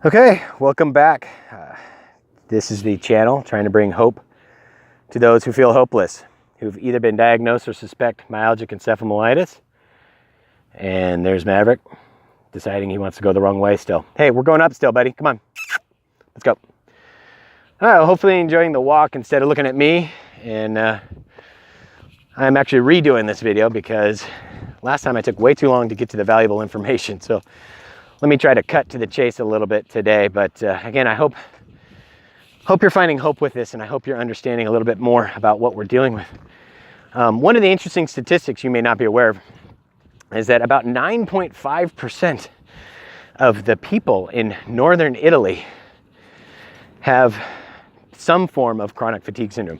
Okay, welcome back. This is the channel trying to bring hope to those who feel hopeless, who've either been diagnosed or suspect myalgic encephalomyelitis. And there's Maverick deciding he wants to go the wrong way still. Hey, we're going up still, buddy. Come on, let's go. All right, well, hopefully enjoying the walk instead of looking at me. And I'm actually redoing this video because last time I took way too long to get to the valuable information. So let me try to cut to the chase a little bit today, but again, I hope you're finding hope with this, and I hope you're understanding a little bit more about what we're dealing with. One of the interesting statistics you may not be aware of is that about 9.5% of the people in northern Italy have some form of chronic fatigue syndrome.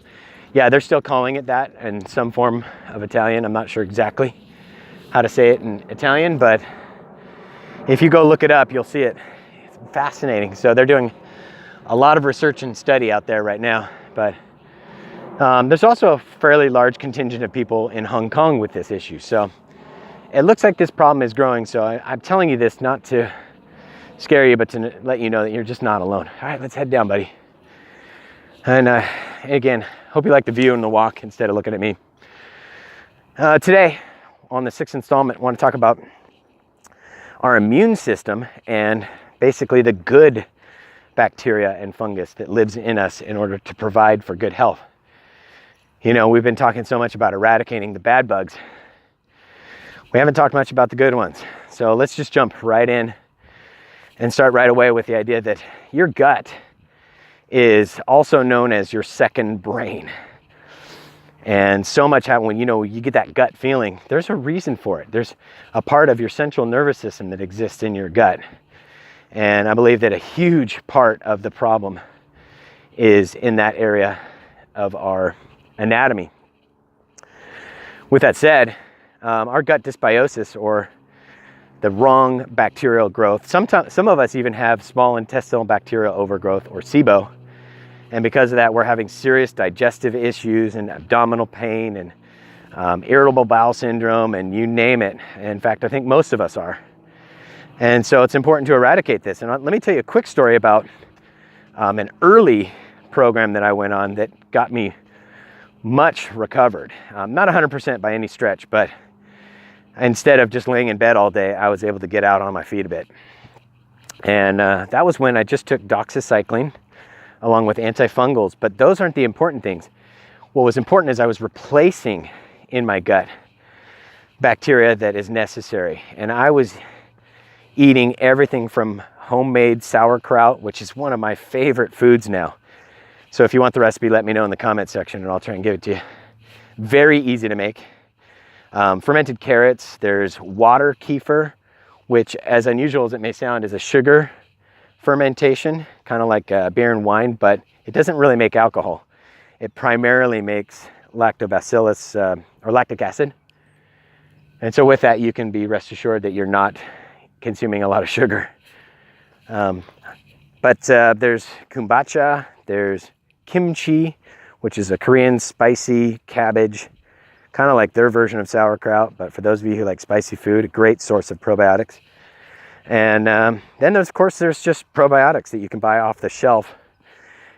Yeah, they're still calling it that in some form of Italian. I'm not sure exactly how to say it in Italian, but if you go look it up, you'll see it. It's fascinating. So they're doing a lot of research and study out there right now. But there's also a fairly large contingent of people in Hong Kong with this issue. So it looks like this problem is growing. So I'm telling you this not to scare you, but to let you know that you're just not alone. All right, let's head down, buddy. And again, hope you like the view and the walk instead of looking at me. Today, on the 6th installment, I want to talk about our immune system and basically the good bacteria and fungus that lives in us in order to provide for good health. You know, we've been talking so much about eradicating the bad bugs. We haven't talked much about the good ones. So let's just jump right in and start right away with the idea that your gut is also known as your second brain. And so much happens when you get that gut feeling. There's a reason for it. There's a part of your central nervous system that exists in your gut. And I believe that a huge part of the problem is in that area of our anatomy. With that said, our gut dysbiosis, or the wrong bacterial growth, some of us even have small intestinal bacterial overgrowth, or SIBO. And because of that, we're having serious digestive issues and abdominal pain and irritable bowel syndrome, and you name it. In fact, I think most of us are. And so it's important to eradicate this. And let me tell you a quick story about an early program that I went on that got me much recovered. Not 100% by any stretch, but instead of just laying in bed all day, I was able to get out on my feet a bit. And that was when I just took doxycycline along with antifungals, but those aren't the important things. What was important is I was replacing in my gut bacteria that is necessary. And I was eating everything from homemade sauerkraut, which is one of my favorite foods now. So if you want the recipe, let me know in the comment section and I'll try and give it to you. Very easy to make. Fermented carrots, there's water kefir, which, as unusual as it may sound, is a sugar fermentation, kind of like beer and wine, but it doesn't really make alcohol. It primarily makes lactobacillus or lactic acid. And so with that, you can be rest assured that you're not consuming a lot of sugar. But there's kombucha, there's kimchi, which is a Korean spicy cabbage, kind of like their version of sauerkraut, but for those of you who like spicy food, a great source of probiotics. And then of course there's just probiotics that you can buy off the shelf,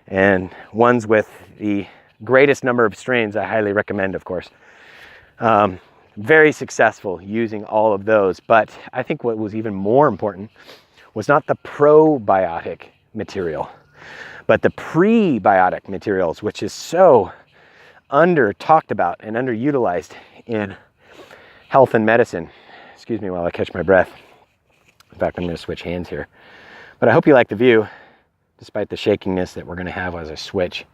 and ones with the greatest number of strains I highly recommend, of course. Very successful using all of those, but I think what was even more important was not the probiotic material, but the prebiotic materials, which is so talked about and underutilized in health and medicine. Excuse me while I catch my breath. In fact, I'm going to switch hands here. But I hope you like the view, despite the shakiness that we're going to have as I switch.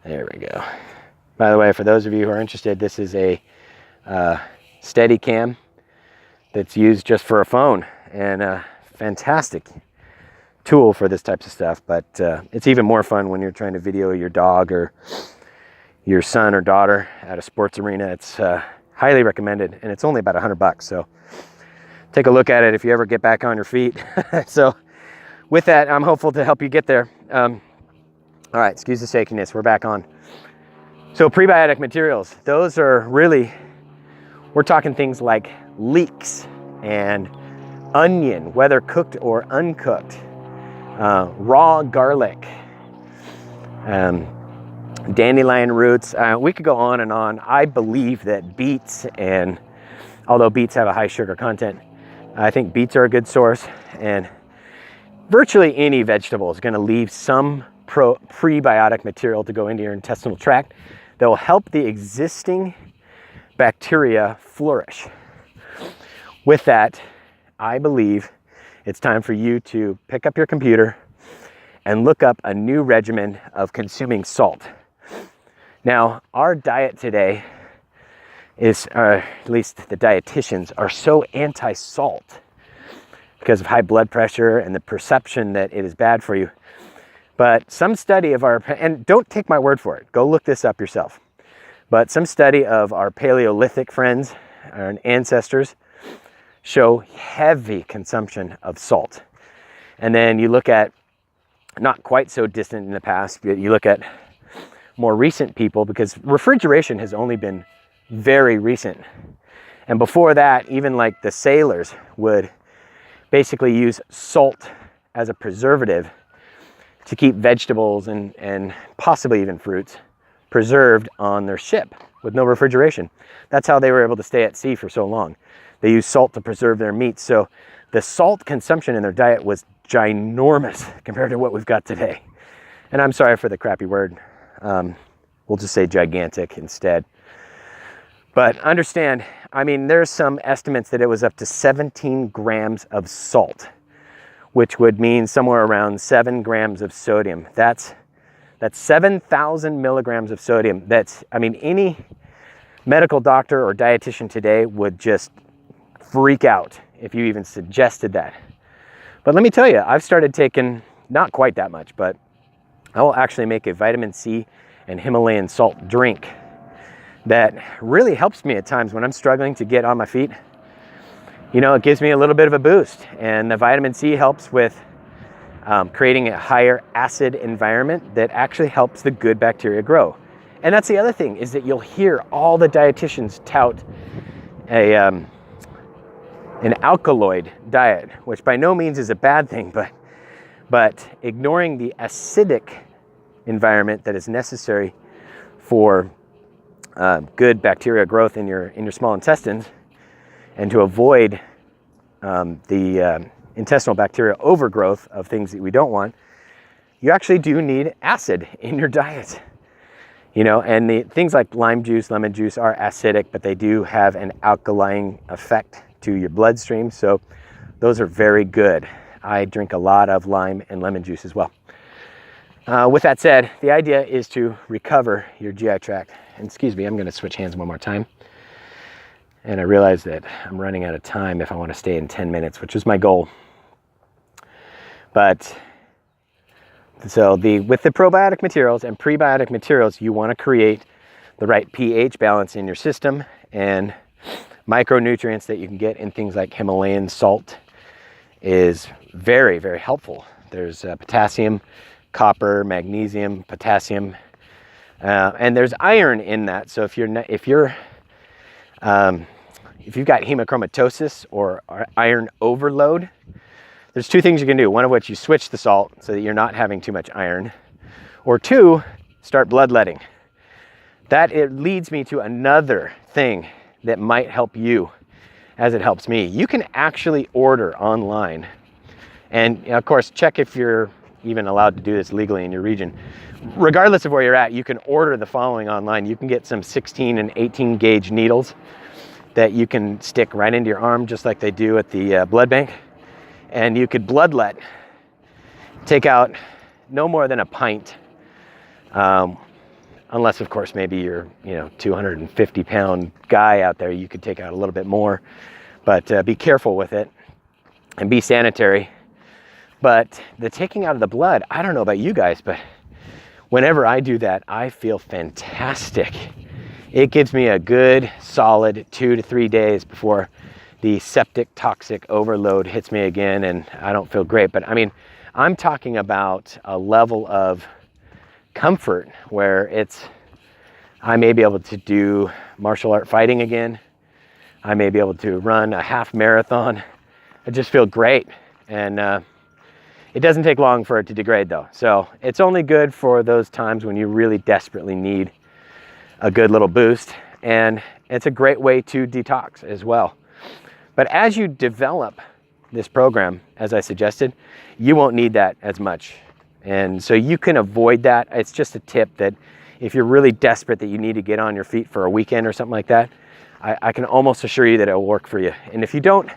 There we go. By the way, for those of you who are interested, this is a Steadicam that's used just for a phone, and a fantastic tool for this types of stuff. But it's even more fun when you're trying to video your dog or your son or daughter at a sports arena. It's highly recommended, and it's only about $100, so take a look at it if you ever get back on your feet. So with that, I'm hopeful to help you get there. All right, excuse the shakiness, we're back on. So prebiotic materials, those are really, we're talking things like leeks and onion, whether cooked or uncooked. raw garlic, dandelion roots. We could go on and on. I believe that beets, and although beets have a high sugar content, I think beets are a good source, and virtually any vegetable is going to leave some prebiotic material to go into your intestinal tract that will help the existing bacteria flourish. With that, I believe it's time for you to pick up your computer and look up a new regimen of consuming salt. Now, our diet today is, at least the dietitians, are so anti-salt because of high blood pressure and the perception that it is bad for you. But some study of our, and don't take my word for it, go look this up yourself. But some study of our Paleolithic friends, our ancestors, show heavy consumption of salt. And then you look at, not quite so distant in the past, but you look at more recent people, because refrigeration has only been very recent. And before that, even like the sailors would basically use salt as a preservative to keep vegetables and possibly even fruits preserved on their ship with no refrigeration. That's how they were able to stay at sea for so long. They used salt to preserve their meats. So the salt consumption in their diet was ginormous compared to what we've got today. And I'm sorry for the crappy word. We'll just say gigantic instead. But understand, I mean, there's some estimates that it was up to 17 grams of salt, which would mean somewhere around 7 grams of sodium. That's 7,000 milligrams of sodium. I mean, any medical doctor or dietitian today would just freak out if you even suggested that. But let me tell you, I've started taking, not quite that much, but I will actually make a vitamin C and Himalayan salt drink that really helps me at times when I'm struggling to get on my feet. You know, it gives me a little bit of a boost, and the vitamin C helps with creating a higher acid environment that actually helps the good bacteria grow. And that's the other thing, is that you'll hear all the dietitians tout an alkaloid diet, which by no means is a bad thing, but ignoring the acidic environment that is necessary for good bacteria growth in your small intestines, and to avoid the intestinal bacteria overgrowth of things that we don't want, you actually do need acid in your diet. You know, and the things like lime juice, lemon juice are acidic, but they do have an alkaline effect to your bloodstream. So those are very good. I drink a lot of lime and lemon juice as well. With that said, the idea is to recover your GI tract. And excuse me, I'm going to switch hands one more time. And I realize that I'm running out of time if I want to stay in 10 minutes, which is my goal. But so with the probiotic materials and prebiotic materials, you want to create the right pH balance in your system, and micronutrients that you can get in things like Himalayan salt is very, very helpful. There's potassium, copper, magnesium, potassium, and there's iron in that. So if you've got hemochromatosis or iron overload, there's two things you can do. One of which, you switch the salt so that you're not having too much iron, or two, start bloodletting. It leads me to another thing that might help you as it helps me. You can actually order online, and of course, check if you're even allowed to do this legally in your region. Regardless of where you're at, you can order the following online. You can get some 16 and 18 gauge needles that you can stick right into your arm, just like they do at the blood bank. And you could bloodlet, take out no more than a pint, unless of course maybe you're 250-pound guy out there, you could take out a little bit more, but be careful with it and be sanitary. But the taking out of the blood, I don't know about you guys, but whenever I do that, I feel fantastic. It gives me a good solid 2 to 3 days before the septic toxic overload hits me again, and I don't feel great. But I mean, I'm talking about a level of comfort where I may be able to do martial art fighting again. I may be able to run a half marathon. I just feel great. And It doesn't take long for it to degrade though. So it's only good for those times when you really desperately need a good little boost. And it's a great way to detox as well. But as you develop this program, as I suggested, you won't need that as much. And so you can avoid that. It's just a tip that if you're really desperate that you need to get on your feet for a weekend or something like that, I can almost assure you that it will work for you. And if you don't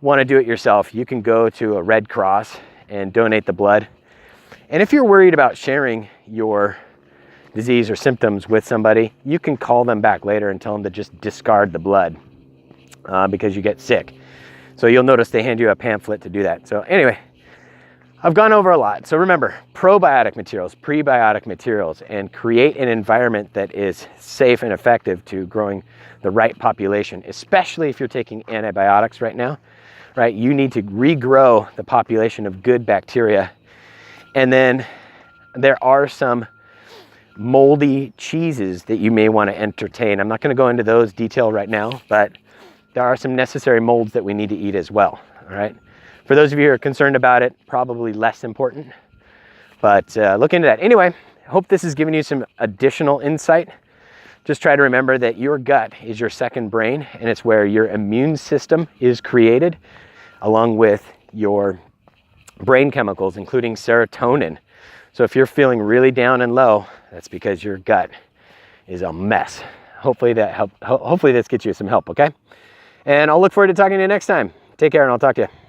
want to do it yourself, you can go to a Red Cross and donate the blood. And if you're worried about sharing your disease or symptoms with somebody, you can call them back later and tell them to just discard the blood because you get sick. So you'll notice they hand you a pamphlet to do that. So anyway, I've gone over a lot. So remember, probiotic materials, prebiotic materials, and create an environment that is safe and effective to growing the right population, especially if you're taking antibiotics right now, right? You need to regrow the population of good bacteria. And then there are some moldy cheeses that you may want to entertain. I'm not going to go into those detail right now, but there are some necessary molds that we need to eat as well, all right? For those of you who are concerned about it, probably less important, but look into that. Anyway, I hope this has given you some additional insight. Just try to remember that your gut is your second brain, and it's where your immune system is created, along with your brain chemicals, including serotonin. So if you're feeling really down and low, that's because your gut is a mess. Hopefully this gets you some help, okay? And I'll look forward to talking to you next time. Take care, and I'll talk to you.